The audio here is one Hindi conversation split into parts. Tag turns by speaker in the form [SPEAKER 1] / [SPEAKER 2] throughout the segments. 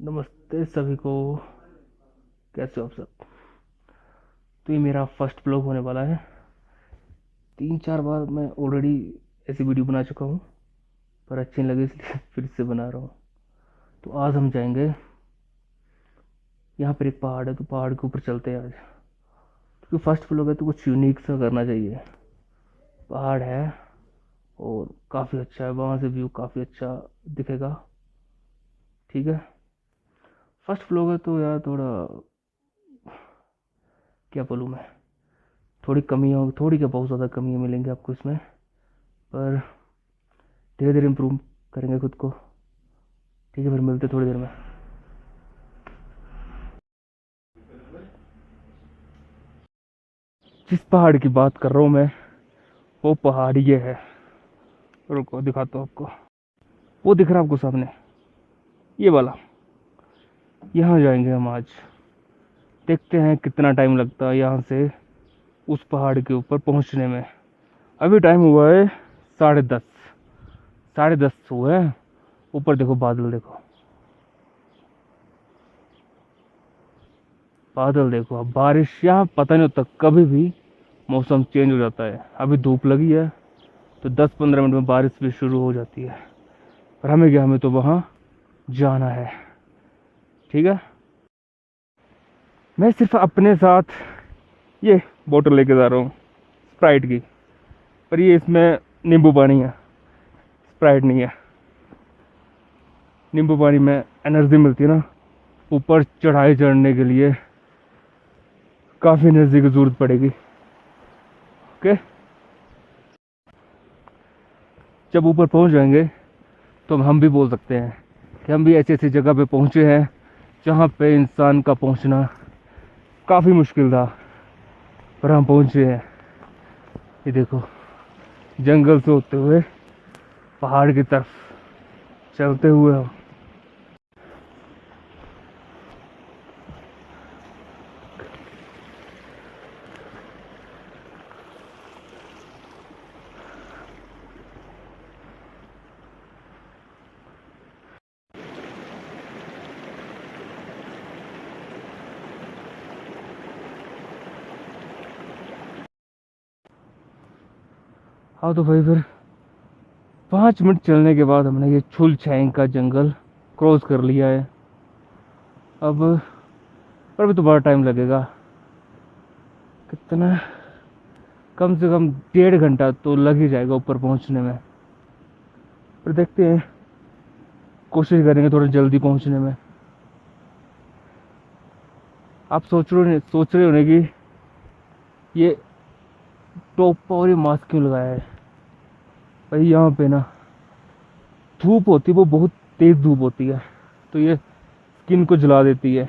[SPEAKER 1] नमस्ते सभी को। कैसे हो आप सब? तो ये मेरा फर्स्ट ब्लॉग होने वाला है। 3-4 बार मैं ऑलरेडी ऐसी वीडियो बना चुका हूँ, पर अच्छी नहीं लगी इसलिए फिर से बना रहा हूँ। तो आज हम जाएंगे, यहाँ पर एक पहाड़ है तो पहाड़ के ऊपर चलते हैं आज, क्योंकि फर्स्ट ब्लॉग है तो कुछ यूनिक सा करना चाहिए। पहाड़ है और काफ़ी अच्छा है, वहाँ से व्यू काफ़ी अच्छा दिखेगा। ठीक है, फर्स्ट ब्लॉग है तो यार थोड़ा, क्या बोलूँ मैं, थोड़ी कमियाँ, थोड़ी क्या बहुत ज़्यादा कमियाँ मिलेंगी आपको इसमें, पर धीरे धीरे इम्प्रूव करेंगे खुद को। ठीक है, फिर मिलते थोड़ी देर में। जिस पहाड़ की बात कर रहा हूँ मैं, वो पहाड़ ये है। रुको दिखाता हूँ आपको। वो दिख रहा है आपको सामने, ये वाला। यहाँ जाएंगे हम आज। देखते हैं कितना टाइम लगता है यहाँ से उस पहाड़ के ऊपर पहुँचने में। अभी टाइम हुआ है 10:30। 10:30 हुआ है। ऊपर देखो, बादल देखो, बादल देखो। अब बारिश यहाँ पता नहीं होता, कभी भी मौसम चेंज हो जाता है। अभी धूप लगी है तो 10-15 मिनट में बारिश भी शुरू हो जाती है। पर हमें क्या, हमें तो वहाँ जाना है। ठीक है, मैं सिर्फ अपने साथ ये बोतल लेके जा रहा हूँ स्प्राइट की, पर ये इसमें नींबू पानी है, स्प्राइट नहीं है। नींबू पानी में एनर्जी मिलती है ना, ऊपर चढ़ाई चढ़ने के लिए काफ़ी एनर्जी की ज़रूरत पड़ेगी। ओके, जब ऊपर पहुंच जाएंगे तो हम भी बोल सकते हैं कि हम भी ऐसी ऐसी जगह पे पहुंचे हैं जहाँ पे इंसान का पहुंचना काफ़ी मुश्किल था, पर हम पहुंचे हैं। ये देखो, जंगल से होते हुए पहाड़ की तरफ चलते हुए हम। हाँ तो भाई, फिर 5 मिनट चलने के बाद हमने ये छुल छाइंग का जंगल क्रॉस कर लिया है। अब पर भी तो बड़ा टाइम लगेगा। कितना, कम से कम 1.5 घंटा तो लग ही जाएगा ऊपर पहुंचने में। पर देखते हैं, कोशिश करेंगे थोड़ा जल्दी पहुंचने में। आप सोच रहे होंगे कि ये टॉप पर और ये मास्क क्यों लगाया है। भाई यहाँ पे ना धूप होती है, वो बहुत तेज धूप होती है, तो ये स्किन को जला देती है,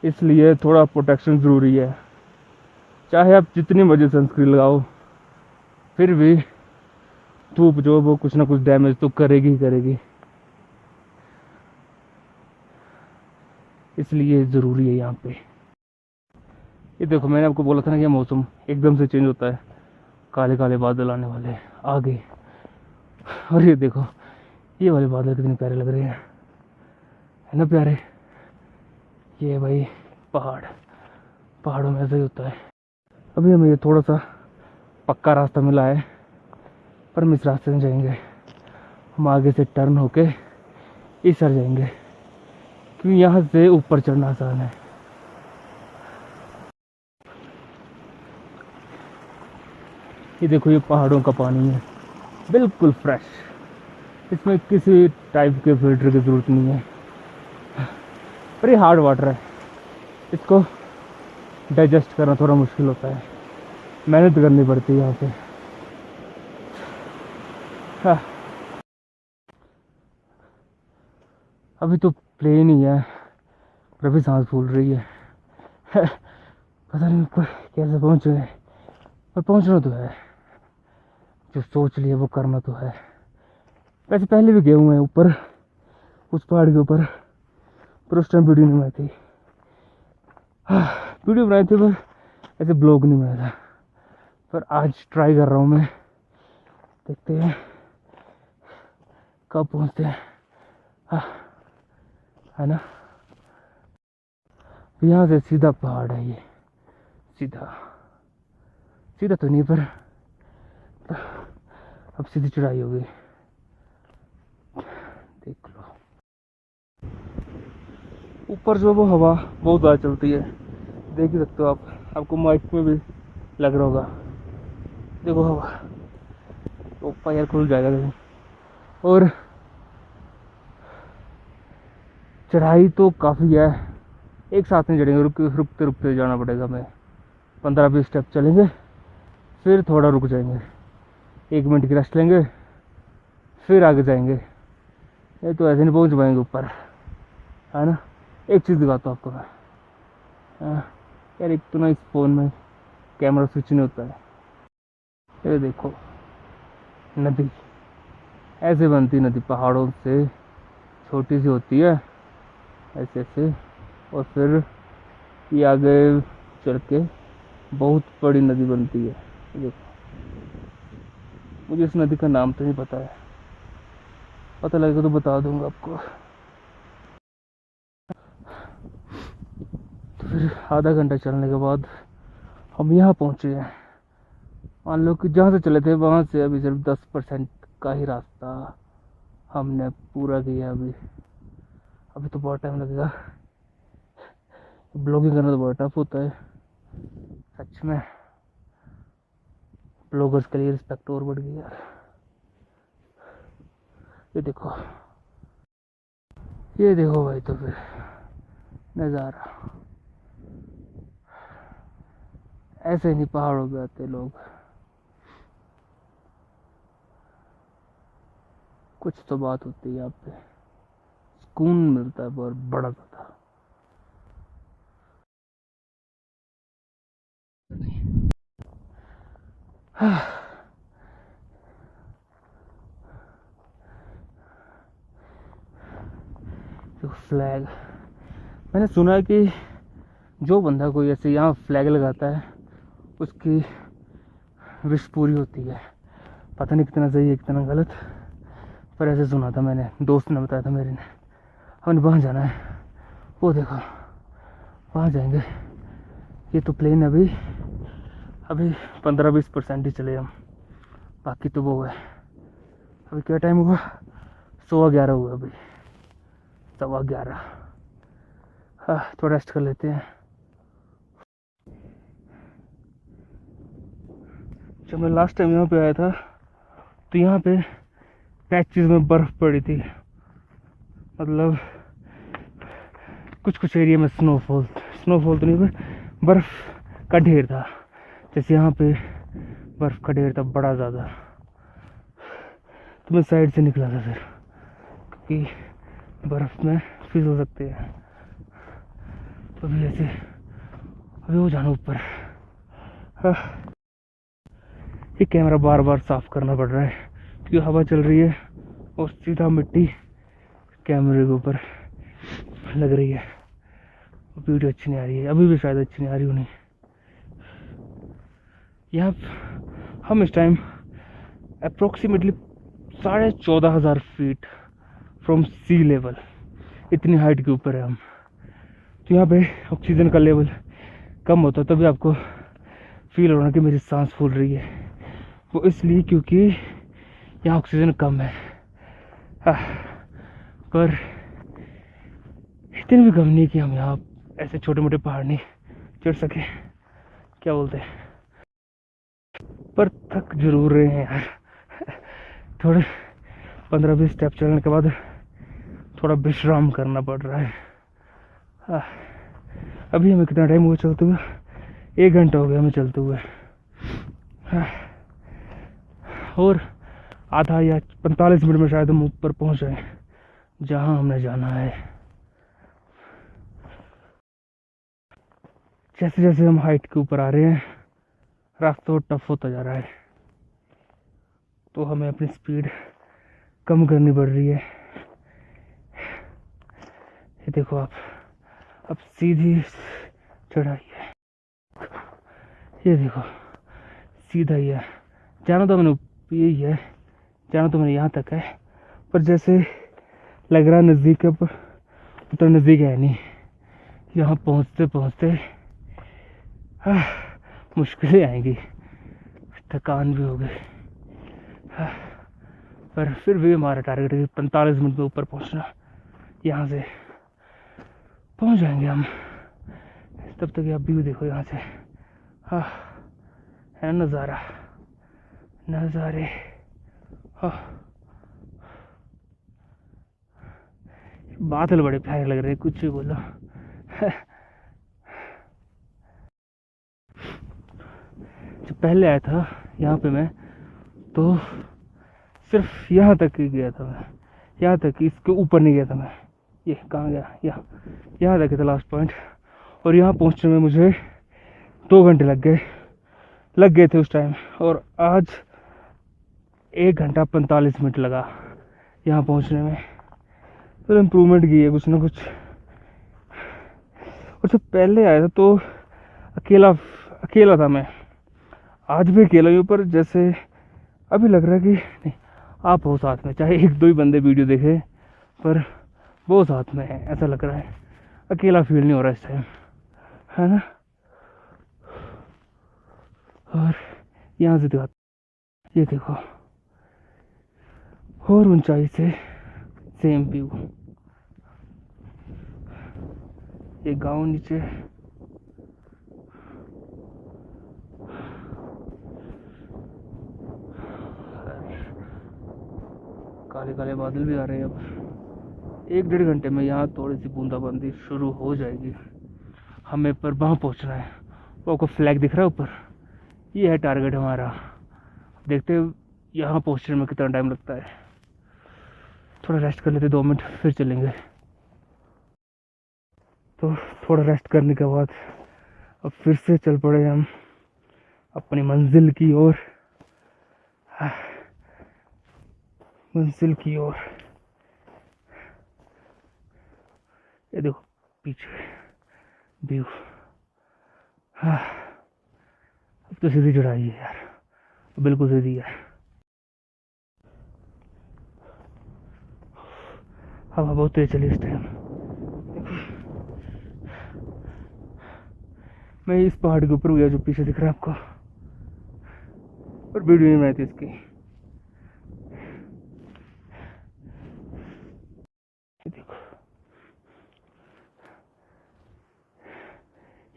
[SPEAKER 1] इसलिए थोड़ा प्रोटेक्शन ज़रूरी है। चाहे आप जितनी मर्जी सनस्क्रीन लगाओ, फिर भी धूप जो है वो कुछ ना कुछ डैमेज तो करेगी ही करेगी, इसलिए ज़रूरी है यहाँ पे। ये देखो, मैंने आपको बोला था ना कि मौसम एकदम से चेंज होता है, काले काले बादल आने वाले हैं आगे। और ये देखो, ये वाले बादल कितने प्यारे लग रहे हैं, है ना प्यारे। ये भाई पहाड़, पहाड़ों में ऐसा ही होता है। अभी हमें ये थोड़ा सा पक्का रास्ता मिला है, पर हम इस रास्ते से जाएंगे। हम आगे से टर्न होके इस साइड जाएंगे, क्योंकि यहाँ से ऊपर चढ़ना आसान है। ये देखो, ये पहाड़ों का पानी है, बिल्कुल फ्रेश। इसमें किसी टाइप के फिल्टर की ज़रूरत नहीं है, पर ये हार्ड वाटर है, इसको डाइजेस्ट करना थोड़ा मुश्किल होता है, मेहनत करनी पड़ती है यहाँ पे। हाँ, अभी तो प्लेन ही है, पर अभी सांस फूल रही है। पता नहीं ऊपर कैसे पहुँचे, पर पहुँचना तो है। जो सोच लिया वो करना तो है। वैसे पहले भी गए हुए हैं ऊपर, उस पहाड़ के ऊपर, पर उस टाइम वीडियो नहीं बनाई थी। हाँ, वीडियो बनाई थी पर ऐसे ब्लॉग नहीं बनाया था। पर आज ट्राई कर रहा हूँ मैं, देखते हैं कब पहुँचते हैं। हाँ, है ना। यहाँ से सीधा पहाड़ है, ये सीधा सीधा तो नहीं, पर अब सीधी चढ़ाई हो गई, देख लो। ऊपर जो वो हवा बहुत ज़्यादा चलती है, देख ही सकते हो आप, आपको माइक में भी लग रहा होगा। देखो हवा, तो पैर खुल जाएगा कहीं। और चढ़ाई तो काफ़ी है, एक साथ नहीं चढ़ेंगे, रुकते रुकते जाना पड़ेगा। हमें 15-20 स्टेप चलेंगे, फिर थोड़ा रुक जाएंगे, 1 मिनट की रेस्ट लेंगे, फिर आगे जाएंगे। ये तो ऐसे नहीं पहुंच पाएंगे ऊपर, है ना। एक चीज़ दिखाता हूँ आपको मैं, यार एक तो ना इस फ़ोन में कैमरा स्विच नहीं होता है। ये देखो नदी, ऐसे बनती नदी, पहाड़ों से छोटी सी होती है ऐसे ऐसे, और फिर ये आगे चल के बहुत बड़ी नदी बनती है। देखो, मुझे इस नदी का नाम तो नहीं पता है, पता लगेगा तो बता दूंगा आपको। तो फिर आधा घंटा चलने के बाद हम यहाँ पहुँचे हैं। मान लो कि जहाँ से चले थे वहाँ से अभी सिर्फ 10% का ही रास्ता हमने पूरा किया। अभी तो बहुत टाइम लगेगा, ब्लॉगिंग करना तो बहुत टफ होता है सच में। ब्लॉगर्स के लिए रिस्पेक्ट और बढ़ गई यार। ये देखो, ये देखो भाई, तो फिर नज़ारा ऐसे नहीं पहाड़ों पे आते लोग, कुछ तो बात होती है यहाँ पे, सुकून मिलता है बहुत बड़ा ज़्यादा। जो फ्लैग, मैंने सुना है कि जो बंदा कोई ऐसे यहाँ फ्लैग लगाता है उसकी विश पूरी होती है। पता नहीं कितना सही है कितना गलत, पर ऐसे सुना था मैंने, दोस्त ने बताया था मेरे ने। हमने वहाँ जाना है, वो देखो वहाँ जाएंगे। ये तो प्लेन अभी अभी 15-20% ही चले हम, बाकी तो वो है। अभी क्या टाइम हुआ, 11:15 हुआ अभी, 11:15। हाँ, थोड़ा रेस्ट कर लेते हैं। जब मैं लास्ट टाइम यहाँ पे आया था तो यहाँ पे पैचेस में बर्फ़ पड़ी थी, मतलब कुछ कुछ एरिया में स्नोफॉल तो नहीं, पर बर्फ़ का ढेर था। जैसे यहाँ पे बर्फ़ का ढेर था बड़ा ज़्यादा, तो मैं साइड से निकला था फिर, क्योंकि बर्फ़ में फिसल सकते हैं। तो अभी ऐसे अभी वो जाना ऊपर। हाँ, ये कैमरा बार बार साफ़ करना पड़ रहा है क्योंकि हवा चल रही है और सीधा मिट्टी कैमरे के ऊपर लग रही है। वीडियो अच्छी नहीं आ रही है, अभी भी शायद अच्छी नहीं आ रही होनी। यहाँ हम इस time approximately 14,500 feet from sea level, इतनी हाइट के ऊपर है हम। तो यहाँ पे ऑक्सीजन का लेवल कम होता है, तभी आपको फील हो रहा है कि मेरी सांस फूल रही है। वो इसलिए क्योंकि यहाँ ऑक्सीजन कम है। पर इतनी भी कम नहीं कि हम यहाँ ऐसे छोटे मोटे पहाड़ नहीं चढ़ सके, क्या बोलते हैं। पर थक जरूर रहे हैं यार, थोड़े 15-20 स्टेप चलने के बाद थोड़ा विश्राम करना पड़ रहा है। अभी हमें कितना टाइम हुआ चलते हुए, 1 घंटा हो गया हमें चलते हुए। और आधा या 45 मिनट में शायद हम ऊपर पहुंच जाए जहां हमने जाना है। जैसे जैसे हम हाइट के ऊपर आ रहे हैं रास्ता टफ होता जा रहा है, तो हमें अपनी स्पीड कम करनी पड़ रही है। ये देखो आप, अब सीधी चढ़ाई है, ये देखो सीधा ही है। जाना तो मैंने यही है, जाना तो मैंने यहाँ तक है, पर जैसे लग रहा नज़दीक अब तो नज़दीक है नहीं। यहाँ पहुँचते पहुँचते मुश्किलें आएंगी, थकान भी हो गई, पर फिर भी हमारा टारगेट है 45 मिनट में ऊपर पहुँचना। यहाँ से पहुँच जाएंगे हम। तब तक आप व्यू देखो यहाँ से। हाँ, है नज़ारा, नज़ारे। हाँ, बादल बड़े प्यारे लग रहे हैं, कुछ भी बोलो। जब पहले आया था यहाँ पे मैं, तो सिर्फ यहाँ तक ही गया था मैं, यहाँ तक, इसके ऊपर नहीं गया था मैं। ये कहाँ गया, यहाँ तक था लास्ट पॉइंट। और यहाँ पहुँचने में मुझे 2 घंटे लग गए थे उस टाइम। और आज 1 घंटा 45 मिनट लगा यहाँ पहुँचने में। तो इम्प्रूवमेंट की है कुछ ना कुछ। और जब पहले आया था तो अकेला था मैं, आज भी अकेला ही हूँ, पर जैसे अभी लग रहा है कि नहीं, आप हो साथ में, चाहे 1-2 ही बंदे वीडियो देखे, पर वो साथ में है, ऐसा लग रहा है। अकेला फील नहीं हो रहा इस टाइम, है ना। और यहाँ से दिखा, ये देखो, और ऊंचाई से सेम व्यू। ये गांव नीचे, काले काले बादल भी आ रहे हैं। अब 1-1.5 घंटे में यहाँ थोड़ी सी बूंदाबांदी शुरू हो जाएगी। हमें पर वहाँ पहुँचना है। वो आपको फ्लैग दिख रहा है ऊपर, ये है टारगेट हमारा। देखते हैं यहाँ पहुँचने में कितना टाइम लगता है। थोड़ा रेस्ट कर लेते 2 मिनट, फिर चलेंगे। तो थोड़ा रेस्ट करने के बाद अब फिर से चल पड़े हम अपनी मंजिल की ओर, मंजिल की ओर। ये देखो पीछे व्यू। हाँ, अब तो सीधी चढ़ाई है यार, बिल्कुल सीधी है। हवा बहुत तेज चली इस टाइम। मैं इस पहाड़ के ऊपर गया जो पीछे दिख रहा है आपको, और वीडियो नहीं बनाई थी इसकी। देखो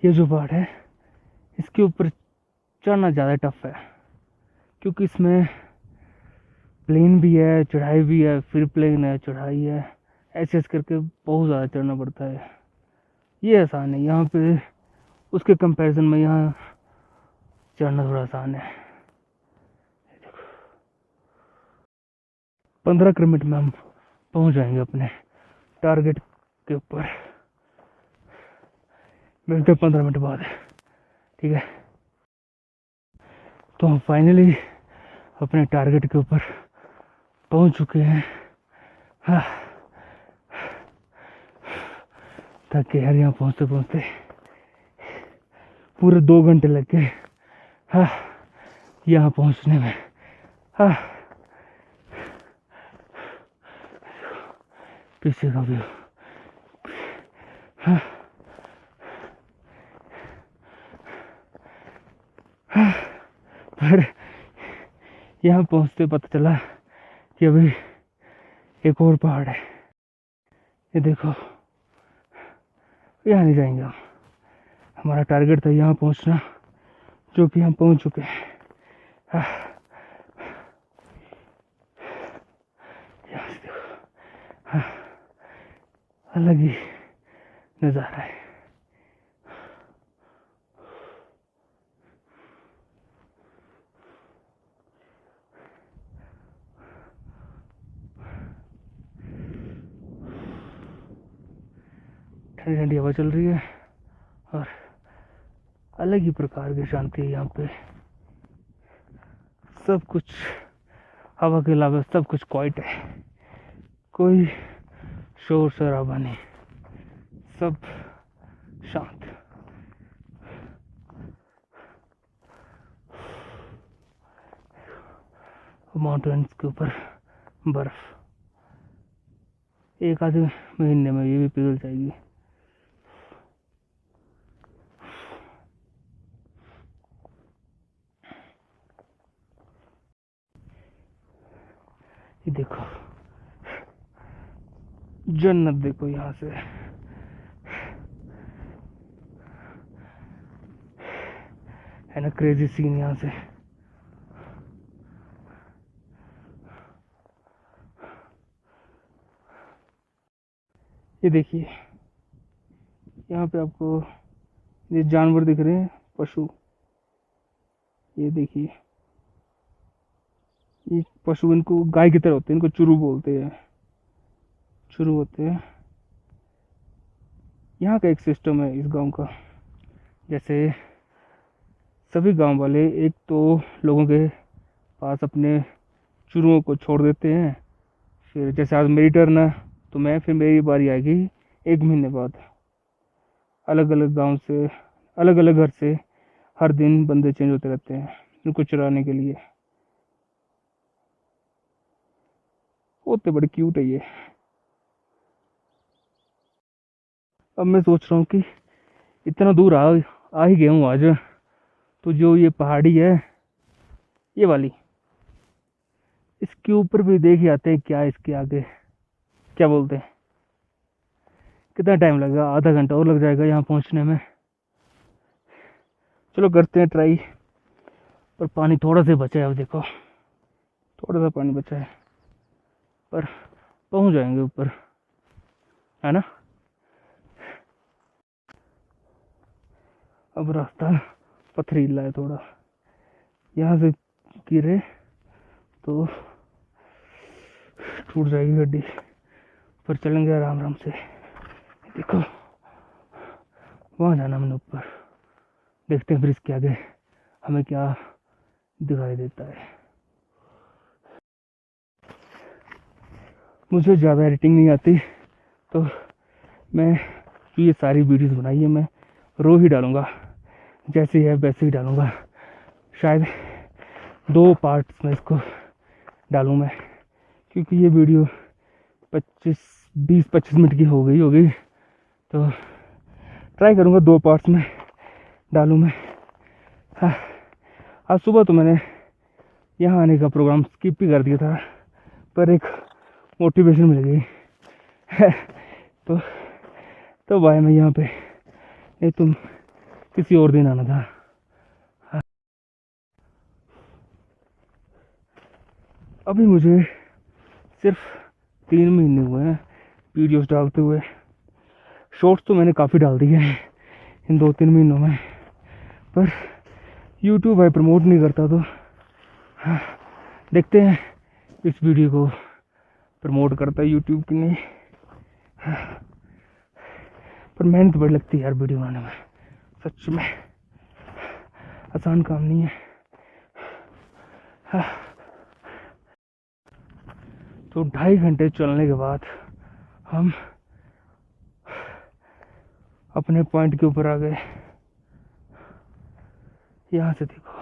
[SPEAKER 1] ये जो पहाड़ है, इसके ऊपर चढ़ना ज़्यादा टफ है, क्योंकि इसमें प्लेन भी है, चढ़ाई भी है, फिर प्लेन है, चढ़ाई है, ऐसे ऐसे करके बहुत ज़्यादा चढ़ना पड़ता है। ये आसान है यहाँ पे, उसके कंपैरिजन में यहाँ चढ़ना थोड़ा आसान है। 15 किलोमीटर में हम पहुँच जाएंगे अपने टारगेट के ऊपर। मिलते हैं 15 मिनट बाद, ठीक है। तो हम फाइनली अपने टारगेट के ऊपर पहुँच चुके हैं। हाँ, थक यार, यहाँ पहुँचते पहुँचते पूरे 2 घंटे लग गए। हाँ, यहाँ पहुँचने में। हाँ, पीछे का व्यू। हाँ, हाँ, पर यहाँ पहुँचते पता चला कि अभी एक और पहाड़ है। ये देखो, यहाँ नहीं जाएंगे हम। हमारा टारगेट था यहाँ पहुँचना, जो कि हम पहुँच चुके हैं। हाँ, यहाँ से देखो, हाँ, अलग ही नज़ारा है। ठंडी ठंडी हवा चल रही है, और अलग ही प्रकार की शांति है यहाँ पे। सब कुछ, हवा के अलावा सब कुछ क्वाइट है, कोई शोर शराबा नहीं, सब शांत। माउंटेन्स के ऊपर बर्फ, एक आधे महीने में ये भी पिघल जाएगी। ये देखो जन्नत, देखो यहाँ से है ना, क्रेजी सीन यहाँ से। ये देखिए यहाँ पे आपको ये जानवर दिख रहे हैं, पशु। ये देखिए ये पशु, इनको गाय की तरह होते हैं, इनको चुरू बोलते हैं, चुरू होते हैं। यहाँ का एक सिस्टम है इस गांव का, जैसे सभी गांव वाले एक तो लोगों के पास अपने चुरुओं को छोड़ देते हैं, फिर जैसे आज मेरी टर्न है तो मैं, फिर मेरी बारी आएगी 1 महीने बाद। अलग अलग गांव से, अलग अलग घर से हर दिन बंदे चेंज होते रहते हैं उनको चुराने के लिए। होते बड़े क्यूट है ये। अब मैं सोच रहा हूँ कि इतना दूर आ ही गया हूँ आज, तो जो ये पहाड़ी है ये वाली, इसके ऊपर भी देख ही आते हैं क्या इसके आगे, क्या बोलते हैं। कितना टाइम लगेगा? आधा घंटा और लग जाएगा यहाँ पहुँचने में। चलो करते हैं ट्राई। पर पानी थोड़ा सा बचा है, अब देखो थोड़ा सा पानी बचा है, पर पहुँच जाएंगे ऊपर, है ना। अब रास्ता पथरीला है थोड़ा, यहाँ से गिरे तो टूट जाएगी गड्डी, पर चलेंगे आराम आराम से। देखो वहाँ जाना मैंने ऊपर, देखते हैं फिर इसके आगे हमें क्या दिखाई देता है। मुझे ज़्यादा एडिटिंग नहीं आती, तो मैं ये सारी वीडियोस बनाई है मैं रो ही डालूँगा, जैसे है वैसे ही डालूँगा। शायद 2 पार्ट्स में इसको डालूँ मैं, क्योंकि ये वीडियो 20-25 मिनट की हो गई होगी, तो ट्राई करूँगा 2 पार्ट्स में डालूँ मैं। हाँ, आज सुबह तो मैंने यहाँ आने का प्रोग्राम स्किप ही कर दिया था, पर एक मोटिवेशन मिल गई तो भाई मैं यहाँ पे, नहीं तुम किसी और दिन आना था। हाँ। अभी मुझे सिर्फ 3 महीने हुए हैं वीडियोस डालते हुए। शॉर्ट्स तो मैंने काफ़ी डाल दिए हैं इन 2-3 महीनों में, पर यूट्यूब भाई प्रमोट नहीं करता, तो हाँ, देखते हैं इस वीडियो को प्रमोट करता है यूट्यूब की नहीं। हाँ, पर मेहनत बड़ी लगती है यार वीडियो बनाने में, सच में आसान काम नहीं है। हाँ, तो 2.5 घंटे चलने के बाद हम अपने पॉइंट के ऊपर आ गए। यहाँ से देखो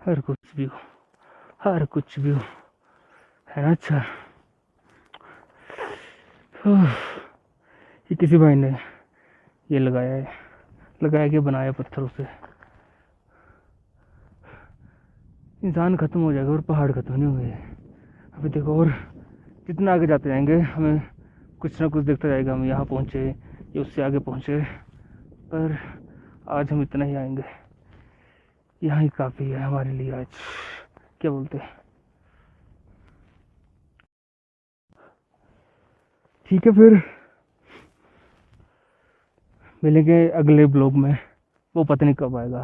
[SPEAKER 1] हर कुछ भी हो है ना। अच्छा, ये किसी भाई ने ये लगाया के बनाया पत्थरों से। इंसान खत्म हो जाएगा और पहाड़ खत्म नहीं होंगे। अभी देखो, और जितना आगे जाते जाएंगे हमें कुछ ना कुछ दिखता जाएगा। हम यहाँ पहुँचे या उससे आगे पहुँचे, पर आज हम इतना ही आएंगे, यहाँ ही काफ़ी है हमारे लिए आज, क्या बोलते हैं। ठीक है, फिर मिलेंगे अगले ब्लॉग में। वो पता नहीं कब आएगा,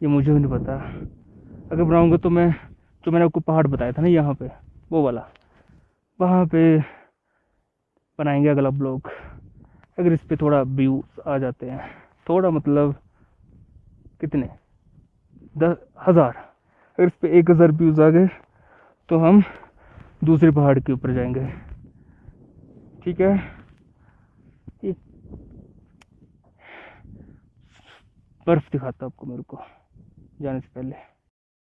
[SPEAKER 1] ये मुझे भी नहीं पता। अगर बनाऊंगा तो मैं, जो मैंने आपको पहाड़ बताया था ना यहाँ पे, वो वाला, वहाँ पे बनाएंगे अगला ब्लॉग। अगर इस पे थोड़ा व्यू आ जाते हैं, थोड़ा मतलब कितने, 10,000, अगर इस पे 1,000 व्यूज़ आ गए तो हम दूसरे पहाड़ के ऊपर जाएंगे। ठीक है, बर्फ दिखाता आपको मेरे को जाने से पहले।